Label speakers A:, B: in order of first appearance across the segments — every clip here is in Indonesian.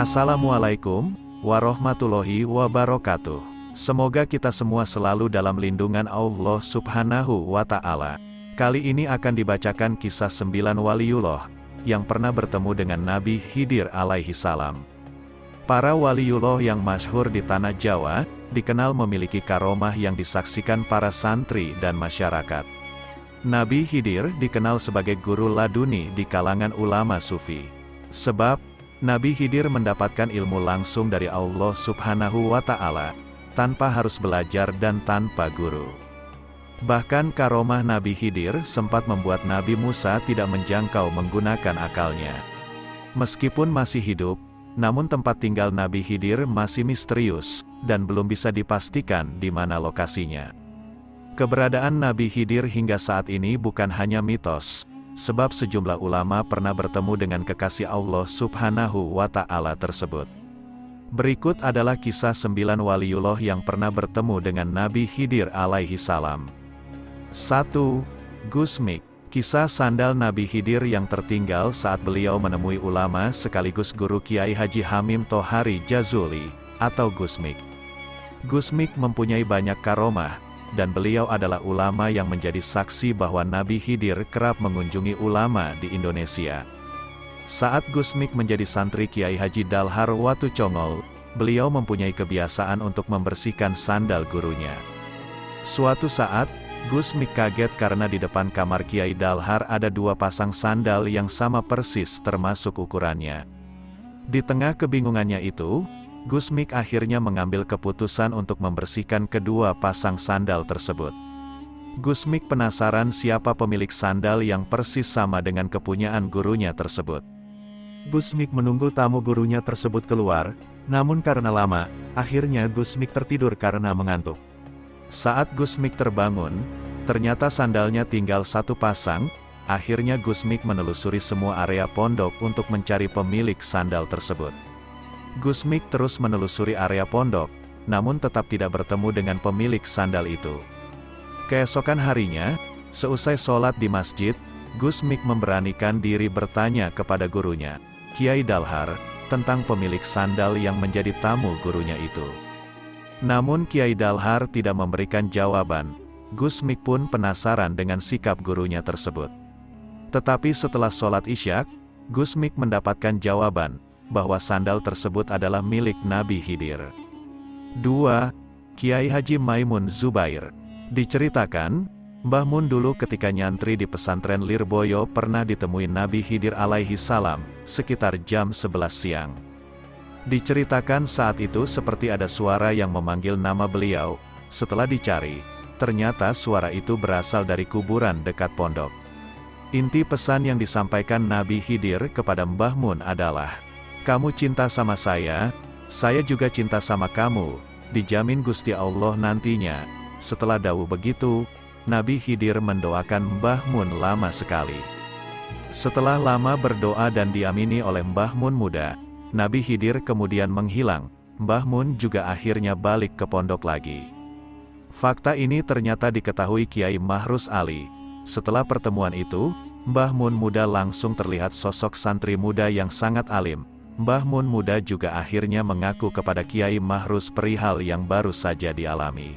A: Assalamualaikum warahmatullahi wabarakatuh. Semoga kita semua selalu dalam lindungan Allah Subhanahu wa Ta'ala. Kali ini akan dibacakan kisah 9 waliullah yang pernah bertemu dengan Nabi Khidir alaihi salam. Para waliullah yang masyhur di tanah Jawa dikenal memiliki karomah yang disaksikan para santri dan masyarakat. Nabi Khidir dikenal sebagai guru laduni di kalangan ulama sufi. Sebab Nabi Khidir mendapatkan ilmu langsung dari Allah Subhanahu wa Ta'ala, tanpa harus belajar dan tanpa guru. Bahkan karomah Nabi Khidir sempat membuat Nabi Musa tidak menjangkau menggunakan akalnya. Meskipun masih hidup, namun tempat tinggal Nabi Khidir masih misterius, dan belum bisa dipastikan di mana lokasinya. Keberadaan Nabi Khidir hingga saat ini bukan hanya mitos, sebab sejumlah ulama pernah bertemu dengan kekasih Allah Subhanahu wa Ta'ala tersebut. Berikut adalah kisah 9 waliullah yang pernah bertemu dengan Nabi Khidir alaihi salam. 1. Gusmik. Kisah sandal Nabi Khidir yang tertinggal saat beliau menemui ulama sekaligus guru Kiai Haji Hamim Tohari Jazuli, atau Gusmik. Gusmik mempunyai banyak karomah, dan beliau adalah ulama yang menjadi saksi bahwa Nabi Khidir kerap mengunjungi ulama di Indonesia. Saat Gusmik menjadi santri Kiai Haji Dalhar Watu Congol, beliau mempunyai kebiasaan untuk membersihkan sandal gurunya. Suatu saat, Gusmik kaget karena di depan kamar Kiai Dalhar ada 2 pasang sandal yang sama persis termasuk ukurannya. Di tengah kebingungannya itu, Gusmik akhirnya mengambil keputusan untuk membersihkan kedua pasang sandal tersebut. Gusmik penasaran siapa pemilik sandal yang persis sama dengan kepunyaan gurunya tersebut. Gusmik menunggu tamu gurunya tersebut keluar, namun karena lama, akhirnya Gusmik tertidur karena mengantuk. Saat Gusmik terbangun, ternyata sandalnya tinggal 1 pasang. Akhirnya Gusmik menelusuri semua area pondok untuk mencari pemilik sandal tersebut. Gusmik terus menelusuri area pondok, namun tetap tidak bertemu dengan pemilik sandal itu. Keesokan harinya, seusai sholat di masjid, Gusmik memberanikan diri bertanya kepada gurunya, Kiai Dalhar, tentang pemilik sandal yang menjadi tamu gurunya itu. Namun Kiai Dalhar tidak memberikan jawaban. Gusmik pun penasaran dengan sikap gurunya tersebut. Tetapi setelah sholat Isya, Gusmik mendapatkan jawaban bahwa sandal tersebut adalah milik Nabi Khidir. 2. Kiai Haji Maimun Zubair. Diceritakan, Mbah Mun dulu ketika nyantri di pesantren Lirboyo pernah ditemui Nabi Khidir alaihi salam, sekitar jam 11 siang. Diceritakan saat itu seperti ada suara yang memanggil nama beliau. Setelah dicari, ternyata suara itu berasal dari kuburan dekat pondok. Inti pesan yang disampaikan Nabi Khidir kepada Mbah Mun adalah, kamu cinta sama saya juga cinta sama kamu, dijamin Gusti Allah nantinya. Setelah dawuh begitu, Nabi Khidir mendoakan Mbah Mun lama sekali. Setelah lama berdoa dan diamini oleh Mbah Mun muda, Nabi Khidir kemudian menghilang. Mbah Mun juga akhirnya balik ke pondok lagi. Fakta ini ternyata diketahui Kiai Mahrus Ali. Setelah pertemuan itu, Mbah Mun muda langsung terlihat sosok santri muda yang sangat alim. Mbah Mun muda juga akhirnya mengaku kepada Kiai Mahrus perihal yang baru saja dialami.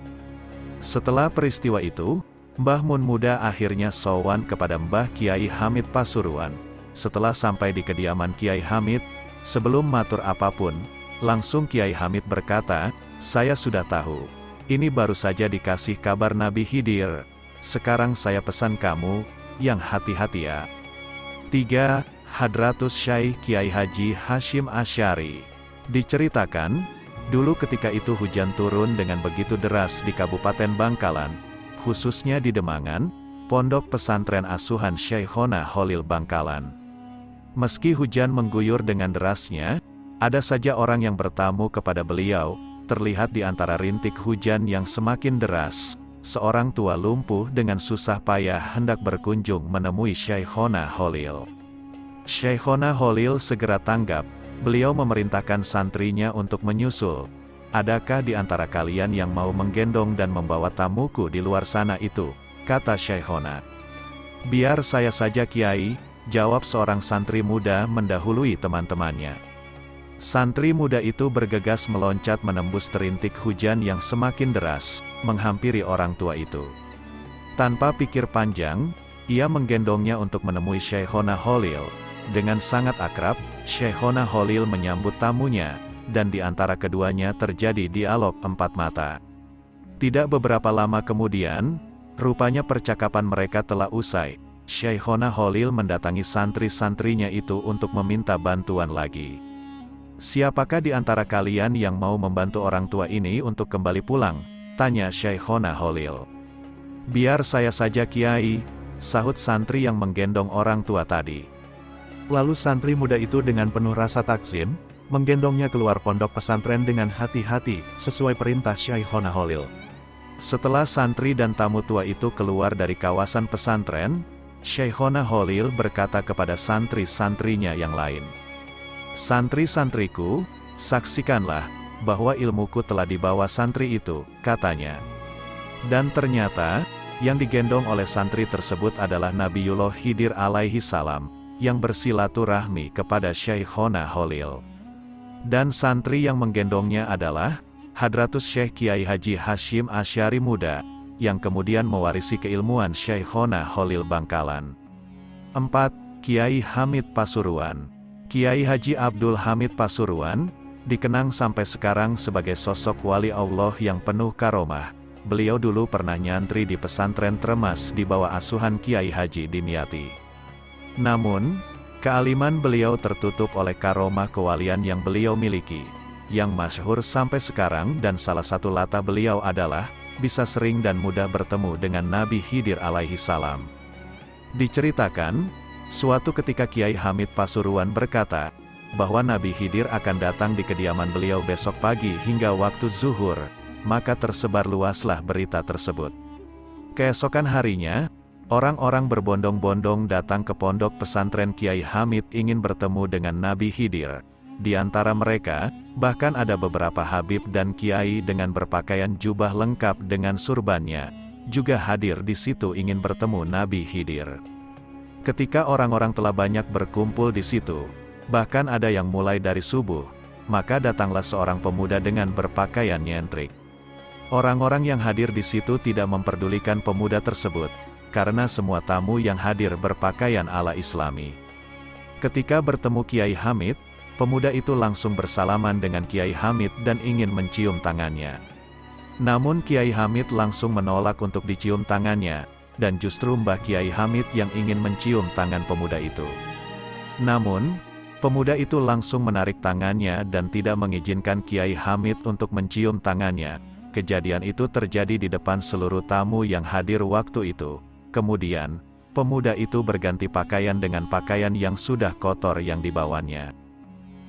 A: Setelah peristiwa itu, Mbah Mun muda akhirnya sowan kepada Mbah Kiai Hamid Pasuruan. Setelah sampai di kediaman Kiai Hamid, sebelum matur apapun, langsung Kiai Hamid berkata, saya sudah tahu. Ini baru saja dikasih kabar Nabi Khidir. Sekarang saya pesan kamu, yang hati-hati ya. 3. Hadratus Syekh Kiai Haji Hashim Asy'ari. Diceritakan, dulu ketika itu hujan turun dengan begitu deras di Kabupaten Bangkalan, khususnya di Demangan, pondok pesantren asuhan Syekhona Holil Bangkalan. Meski hujan mengguyur dengan derasnya, ada saja orang yang bertamu kepada beliau. Terlihat di antara rintik hujan yang semakin deras, seorang tua lumpuh dengan susah payah hendak berkunjung menemui Syekhona Holil. Syekhona Holil segera tanggap. Beliau memerintahkan santrinya untuk menyusul. Adakah di antara kalian yang mau menggendong dan membawa tamuku di luar sana itu? Kata Syekhona. Biar saya saja Kiai, jawab seorang santri muda mendahului teman-temannya. Santri muda itu bergegas meloncat menembus terintik hujan yang semakin deras, menghampiri orang tua itu. Tanpa pikir panjang, ia menggendongnya untuk menemui Syekhona Khalil. Dengan sangat akrab, Syekhona Khalil menyambut tamunya, dan di antara keduanya terjadi dialog empat mata. Tidak beberapa lama kemudian, rupanya percakapan mereka telah usai. Syekhona Khalil mendatangi santri-santrinya itu untuk meminta bantuan lagi. "Siapakah di antara kalian yang mau membantu orang tua ini untuk kembali pulang?" tanya Syekhona Khalil. "Biar saya saja Kiai," sahut santri yang menggendong orang tua tadi.
B: Lalu santri muda itu dengan penuh rasa takzim, menggendongnya keluar pondok pesantren dengan hati-hati, sesuai perintah Syekhona Khalil.
A: Setelah santri dan tamu tua itu keluar dari kawasan pesantren, Syekhona Khalil berkata kepada santri-santrinya yang lain, "Santri-santriku, saksikanlah, bahwa ilmuku telah dibawa santri itu," katanya. Dan ternyata, yang digendong oleh santri tersebut adalah Nabiullah Khidir alaihi salam, yang bersilaturahmi kepada Syekhona Khalil. Dan santri yang menggendongnya adalah Hadratus Syekh Kiai Haji Hashim Asy'ari Muda, yang kemudian mewarisi keilmuan Syekhona Khalil Bangkalan. 4. Kiai Hamid Pasuruan. Kiai Haji Abdul Hamid Pasuruan, dikenang sampai sekarang sebagai sosok wali Allah yang penuh karomah. Beliau dulu pernah nyantri di pesantren Tremas di bawah asuhan Kiai Haji Dimyati. Namun, kealiman beliau tertutup oleh karomah kewalian yang beliau miliki, yang masyhur sampai sekarang, dan salah satu latah beliau adalah bisa sering dan mudah bertemu dengan Nabi Khidir alaihi salam. Diceritakan, suatu ketika Kiai Hamid Pasuruan berkata, bahwa Nabi Khidir akan datang di kediaman beliau besok pagi hingga waktu zuhur, maka tersebar luaslah berita tersebut. Keesokan harinya, orang-orang berbondong-bondong datang ke pondok pesantren Kiai Hamid ingin bertemu dengan Nabi Khidir. Di antara mereka, bahkan ada beberapa habib dan kiai dengan berpakaian jubah lengkap dengan surbannya, juga hadir di situ ingin bertemu Nabi Khidir. Ketika orang-orang telah banyak berkumpul di situ, bahkan ada yang mulai dari subuh, maka datanglah seorang pemuda dengan berpakaian nyentrik. Orang-orang yang hadir di situ tidak memperdulikan pemuda tersebut, karena semua tamu yang hadir berpakaian ala Islami. Ketika bertemu Kiai Hamid, pemuda itu langsung bersalaman dengan Kiai Hamid dan ingin mencium tangannya. Namun Kiai Hamid langsung menolak untuk dicium tangannya, dan justru Mbah Kiai Hamid yang ingin mencium tangan pemuda itu. Namun, pemuda itu langsung menarik tangannya dan tidak mengizinkan Kiai Hamid untuk mencium tangannya. Kejadian itu terjadi di depan seluruh tamu yang hadir waktu itu. Kemudian, pemuda itu berganti pakaian dengan pakaian yang sudah kotor yang dibawanya.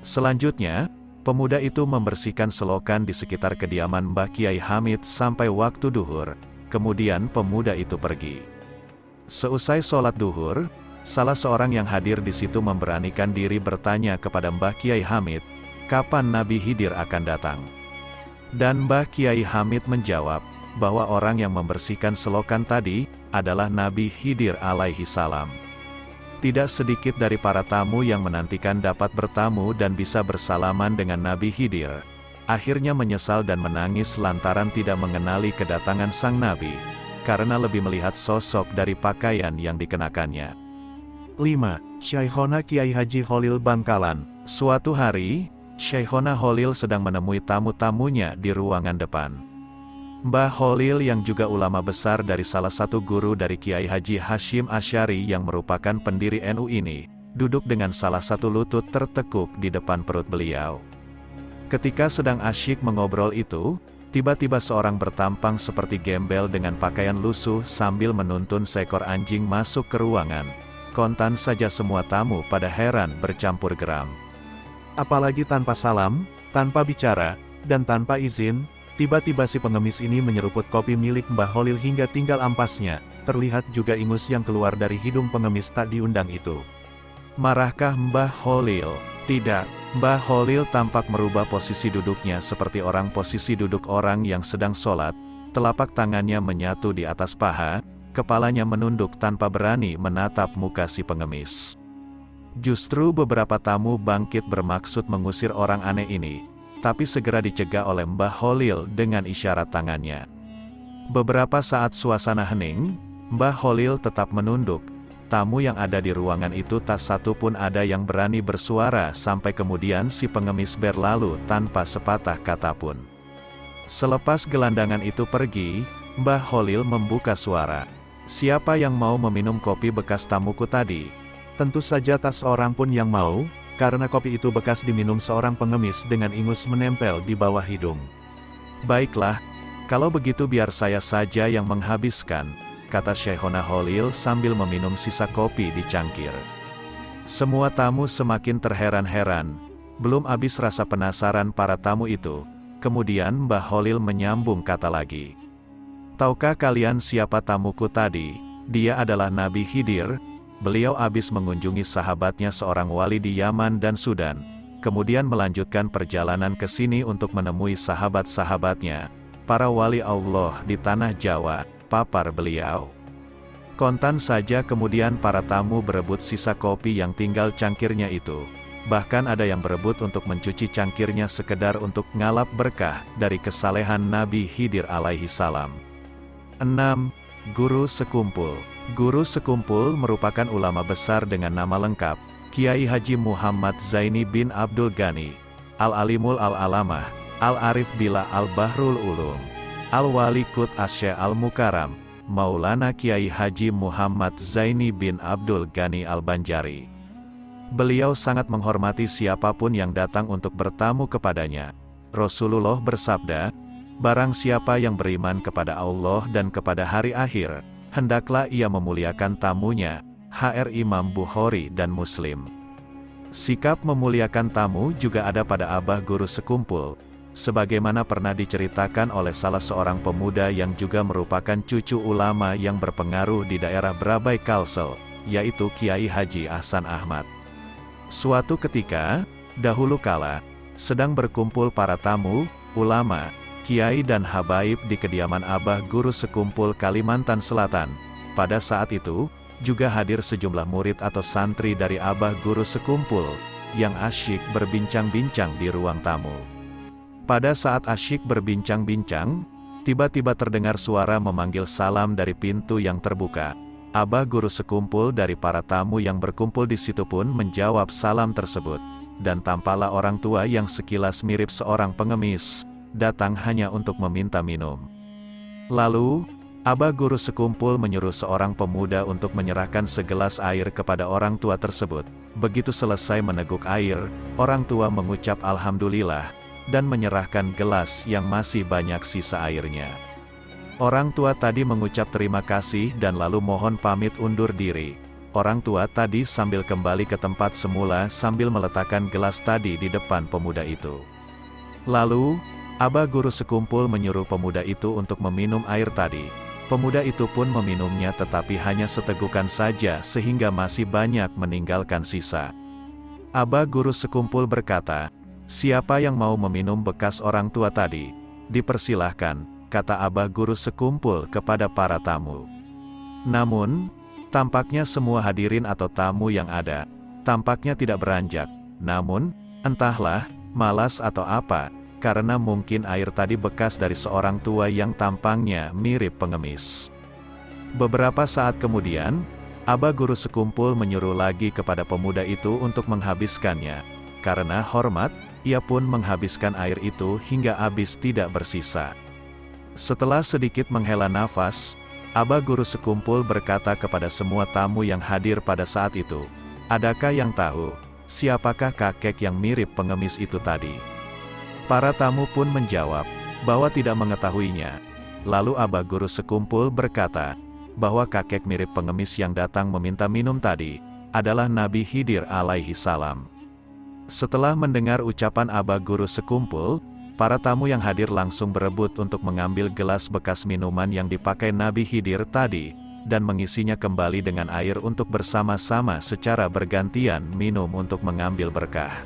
A: Selanjutnya, pemuda itu membersihkan selokan di sekitar kediaman Mbah Kiai Hamid sampai waktu duhur, kemudian pemuda itu pergi. Seusai sholat duhur, salah seorang yang hadir di situ memberanikan diri bertanya kepada Mbah Kiai Hamid, kapan Nabi Khidir akan datang? Dan Mbah Kiai Hamid menjawab, bahwa orang yang membersihkan selokan tadi, adalah Nabi Khidir alaihi salam. Tidak sedikit dari para tamu yang menantikan dapat bertamu dan bisa bersalaman dengan Nabi Khidir, akhirnya menyesal dan menangis lantaran tidak mengenali kedatangan sang Nabi, karena lebih melihat sosok dari pakaian yang dikenakannya.
B: 5. Syekhona Kiai Haji Khalil Bangkalan.
A: Suatu hari, Syekhona Khalil sedang menemui tamu-tamunya di ruangan depan. Mbah Khalil yang juga ulama besar dari salah satu guru dari Kiai Haji Hashim Asy'ari yang merupakan pendiri NU ini, duduk dengan salah satu lutut tertekuk di depan perut beliau. Ketika sedang asyik mengobrol itu, tiba-tiba seorang bertampang seperti gembel dengan pakaian lusuh sambil menuntun seekor anjing masuk ke ruangan. Kontan saja semua tamu pada heran bercampur geram.
B: Apalagi tanpa salam, tanpa bicara, dan tanpa izin, tiba-tiba si pengemis ini menyeruput kopi milik Mbah Khalil hingga tinggal ampasnya. Terlihat juga ingus yang keluar dari hidung pengemis tak diundang itu.
A: Marahkah Mbah Khalil? Tidak. Mbah Khalil tampak merubah posisi duduknya seperti orang posisi duduk orang yang sedang sholat. Telapak tangannya menyatu di atas paha, kepalanya menunduk tanpa berani menatap muka si pengemis. Justru beberapa tamu bangkit bermaksud mengusir orang aneh ini, tapi segera dicegah oleh Mbah Holil dengan isyarat tangannya. Beberapa saat suasana hening, Mbah Holil tetap menunduk. Tamu yang ada di ruangan itu tak satu pun ada yang berani bersuara sampai kemudian si pengemis berlalu tanpa sepatah kata pun. Selepas gelandangan itu pergi, Mbah Holil membuka suara. "Siapa yang mau meminum kopi bekas tamuku tadi?"
B: Tentu saja tak seorang pun yang mau, karena kopi itu bekas diminum seorang pengemis dengan ingus menempel di bawah hidung.
A: "Baiklah, kalau begitu biar saya saja yang menghabiskan," kata Syekhona Holil sambil meminum sisa kopi di cangkir. Semua tamu semakin terheran-heran. Belum habis rasa penasaran para tamu itu, kemudian Mbah Holil menyambung kata lagi. "Tahukah kalian siapa tamuku tadi? Dia adalah Nabi Khidir. Beliau habis mengunjungi sahabatnya seorang wali di Yaman dan Sudan, kemudian melanjutkan perjalanan ke sini untuk menemui sahabat-sahabatnya, para wali Allah di tanah Jawa," papar beliau. Kontan saja kemudian para tamu berebut sisa kopi yang tinggal cangkirnya itu. Bahkan ada yang berebut untuk mencuci cangkirnya sekedar untuk ngalap berkah dari kesalehan Nabi Khidir alaihi salam. 6. Guru Sekumpul. Guru Sekumpul merupakan ulama besar dengan nama lengkap, Kiai Haji Muhammad Zaini bin Abdul Ghani, Al-Alimul Al-Alamah, Al-Arif Billah Al-Bahrul Ulum, Al-Wali Qut Asy Al-Mukarram, Maulana Kiai Haji Muhammad Zaini bin Abdul Ghani Al-Banjari. Beliau sangat menghormati siapapun yang datang untuk bertamu kepadanya. Rasulullah bersabda, "Barang siapa yang beriman kepada Allah dan kepada hari akhir, hendaklah ia memuliakan tamunya." HR Imam Bukhari dan Muslim. Sikap memuliakan tamu juga ada pada Abah Guru Sekumpul, sebagaimana pernah diceritakan oleh salah seorang pemuda yang juga merupakan cucu ulama yang berpengaruh di daerah Brabai Kalsel, yaitu Kiai Haji Ahsan Ahmad. Suatu ketika, dahulu kala, sedang berkumpul para tamu, ulama, kiai dan habaib di kediaman Abah Guru Sekumpul Kalimantan Selatan. Pada saat itu, juga hadir sejumlah murid atau santri dari Abah Guru Sekumpul, yang asyik berbincang-bincang di ruang tamu. Pada saat asyik berbincang-bincang, tiba-tiba terdengar suara memanggil salam dari pintu yang terbuka. Abah Guru Sekumpul dari para tamu yang berkumpul di situ pun menjawab salam tersebut, dan tampaklah orang tua yang sekilas mirip seorang pengemis, datang hanya untuk meminta minum. Lalu, Abah Guru Sekumpul menyuruh seorang pemuda untuk menyerahkan segelas air kepada orang tua tersebut. Begitu selesai meneguk air, orang tua mengucap Alhamdulillah, dan menyerahkan gelas yang masih banyak sisa airnya. Orang tua tadi mengucap terima kasih dan lalu mohon pamit undur diri. Orang tua tadi sambil kembali ke tempat semula sambil meletakkan gelas tadi di depan pemuda itu. Lalu, Abah Guru Sekumpul menyuruh pemuda itu untuk meminum air tadi. Pemuda itu pun meminumnya tetapi hanya setegukan saja sehingga masih banyak meninggalkan sisa. Abah Guru Sekumpul berkata, "Siapa yang mau meminum bekas orang tua tadi? Dipersilahkan," kata Abah Guru Sekumpul kepada para tamu. Namun, tampaknya semua hadirin atau tamu yang ada, tampaknya tidak beranjak. Namun, entahlah, malas atau apa, karena mungkin air tadi bekas dari seorang tua yang tampangnya mirip pengemis. Beberapa saat kemudian, Abah Guru Sekumpul menyuruh lagi kepada pemuda itu untuk menghabiskannya. Karena hormat, ia pun menghabiskan air itu hingga habis tidak bersisa. Setelah sedikit menghela nafas, Abah Guru Sekumpul berkata kepada semua tamu yang hadir pada saat itu, "Adakah yang tahu, siapakah kakek yang mirip pengemis itu tadi?" Para tamu pun menjawab, bahwa tidak mengetahuinya. Lalu Abah Guru Sekumpul berkata, bahwa kakek mirip pengemis yang datang meminta minum tadi, adalah Nabi Khidir alaihi salam. Setelah mendengar ucapan Abah Guru Sekumpul, para tamu yang hadir langsung berebut untuk mengambil gelas bekas minuman yang dipakai Nabi Khidir tadi, dan mengisinya kembali dengan air untuk bersama-sama secara bergantian minum untuk mengambil berkah.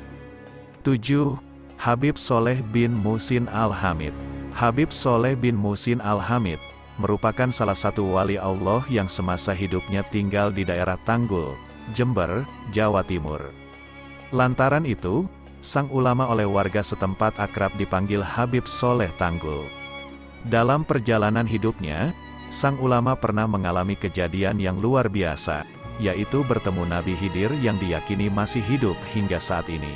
A: 7. Habib Soleh bin Muhsin Al-Hamid. Habib Soleh bin Muhsin Al-Hamid merupakan salah satu wali Allah yang semasa hidupnya tinggal di daerah Tanggul, Jember, Jawa Timur. Lantaran itu, sang ulama oleh warga setempat akrab dipanggil Habib Soleh Tanggul. Dalam perjalanan hidupnya, sang ulama pernah mengalami kejadian yang luar biasa, yaitu bertemu Nabi Khidir yang diyakini masih hidup hingga saat ini.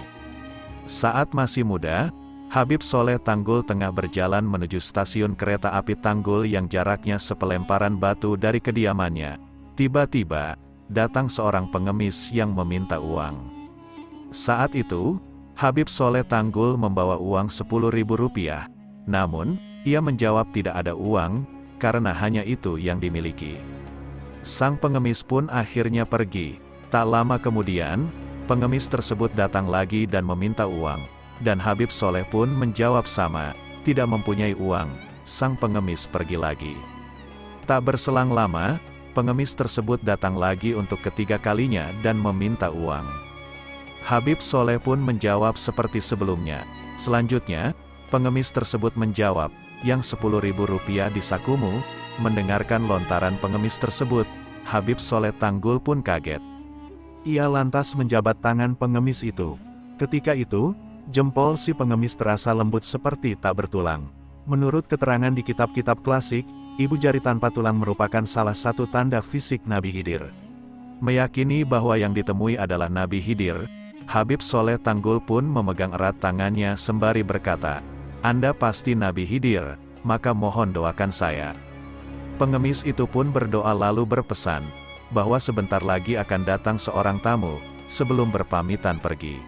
A: Saat masih muda, Habib Soleh Tanggul tengah berjalan menuju stasiun kereta api Tanggul yang jaraknya sepelemparan batu dari kediamannya. Tiba-tiba, datang seorang pengemis yang meminta uang. Saat itu, Habib Soleh Tanggul membawa uang Rp10.000, namun, ia menjawab tidak ada uang, karena hanya itu yang dimiliki. Sang pengemis pun akhirnya pergi. Tak lama kemudian, pengemis tersebut datang lagi dan meminta uang, dan Habib Soleh pun menjawab sama, tidak mempunyai uang. Sang pengemis pergi lagi. Tak berselang lama, pengemis tersebut datang lagi untuk ketiga kalinya dan meminta uang. Habib Soleh pun menjawab seperti sebelumnya. Selanjutnya, pengemis tersebut menjawab, yang Rp10.000 di sakumu. Mendengarkan lontaran pengemis tersebut, Habib Soleh Tanggul pun kaget.
B: Ia lantas menjabat tangan pengemis itu. Ketika itu, jempol si pengemis terasa lembut seperti tak bertulang. Menurut keterangan di kitab-kitab klasik, ibu jari tanpa tulang merupakan salah satu tanda fisik Nabi Khidir.
A: Meyakini bahwa yang ditemui adalah Nabi Khidir, Habib Soleh Tanggul pun memegang erat tangannya sembari berkata, "Anda pasti Nabi Khidir, maka mohon doakan saya." Pengemis itu pun berdoa lalu berpesan, bahwa sebentar lagi akan datang seorang tamu, sebelum berpamitan pergi.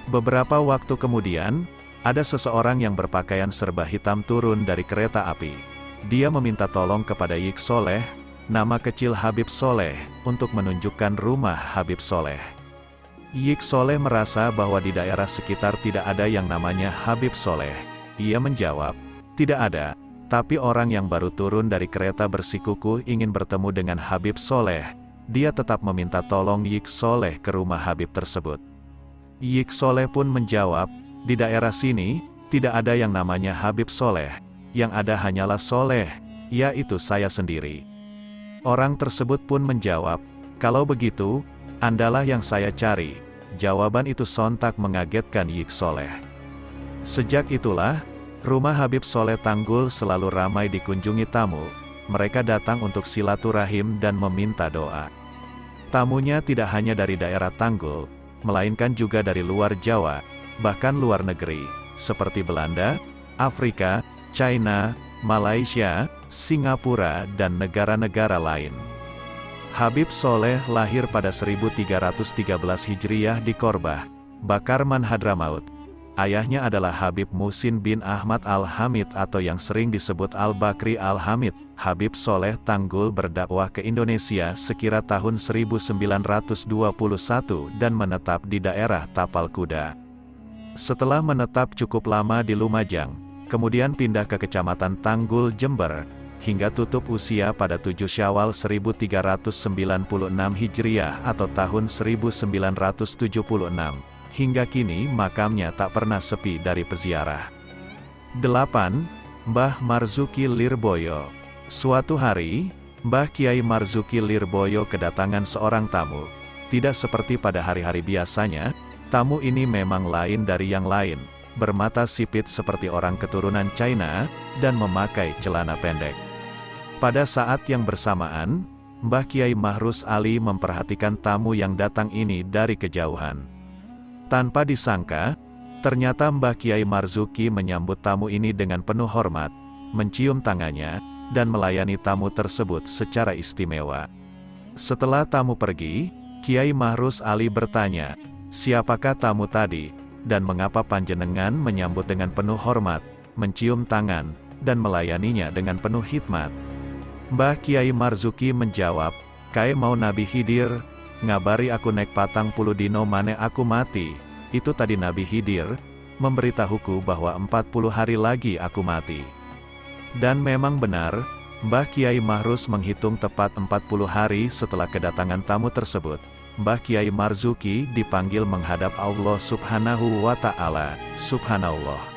A: Beberapa waktu kemudian, ada seseorang yang berpakaian serba hitam turun dari kereta api. Dia meminta tolong kepada Yik Soleh, nama kecil Habib Soleh, untuk menunjukkan rumah Habib Soleh. Yik Soleh merasa bahwa di daerah sekitar tidak ada yang namanya Habib Soleh. Ia menjawab, "Tidak ada, tapi orang yang baru turun dari kereta bersikukuh ingin bertemu dengan Habib Soleh." Dia tetap meminta tolong Yik Soleh ke rumah Habib tersebut. Yik Soleh pun menjawab, "Di daerah sini, tidak ada yang namanya Habib Soleh. Yang ada hanyalah Soleh, yaitu saya sendiri." Orang tersebut pun menjawab, "Kalau begitu, Andalah yang saya cari." Jawaban itu sontak mengagetkan Yik Soleh. Sejak itulah, rumah Habib Soleh Tanggul selalu ramai dikunjungi tamu. Mereka datang untuk silaturahim dan meminta doa. Tamunya tidak hanya dari daerah Tanggul, melainkan juga dari luar Jawa, bahkan luar negeri, seperti Belanda, Afrika, China, Malaysia, Singapura, dan negara-negara lain. Habib Soleh lahir pada 1313 Hijriah di Korbah, Bakarman Hadramaut. Ayahnya adalah Habib Muhsin bin Ahmad Al-Hamid atau yang sering disebut Al-Bakri Al-Hamid. Habib Soleh Tanggul berdakwah ke Indonesia sekira tahun 1921 dan menetap di daerah Tapal Kuda. Setelah menetap cukup lama di Lumajang, kemudian pindah ke Kecamatan Tanggul, Jember, hingga tutup usia pada 7 Syawal 1396 Hijriah atau tahun 1976. Hingga kini makamnya tak pernah sepi dari peziarah. 8. Mbah Marzuki Lirboyo. Suatu hari, Mbah Kiai Marzuki Lirboyo kedatangan seorang tamu. Tidak seperti pada hari-hari biasanya, tamu ini memang lain dari yang lain, bermata sipit seperti orang keturunan China, dan memakai celana pendek. Pada saat yang bersamaan, Mbah Kiai Mahrus Ali memperhatikan tamu yang datang ini dari kejauhan. Tanpa disangka, ternyata Mbah Kiai Marzuki menyambut tamu ini dengan penuh hormat, mencium tangannya, dan melayani tamu tersebut secara istimewa. Setelah tamu pergi, Kiai Mahrus Ali bertanya, "Siapakah tamu tadi, dan mengapa panjenengan menyambut dengan penuh hormat, mencium tangan, dan melayaninya dengan penuh khidmat?" Mbah Kiai Marzuki menjawab, "Kae mau Nabi Khidir, ngabari aku nek 40 dino mane aku mati." Itu tadi Nabi Khidir, memberitahuku bahwa 40 hari lagi aku mati. Dan memang benar, Mbah Kiai Mahrus menghitung tepat 40 hari setelah kedatangan tamu tersebut. Mbah Kiai Marzuki dipanggil menghadap Allah Subhanahu wa Ta'ala. Subhanallah.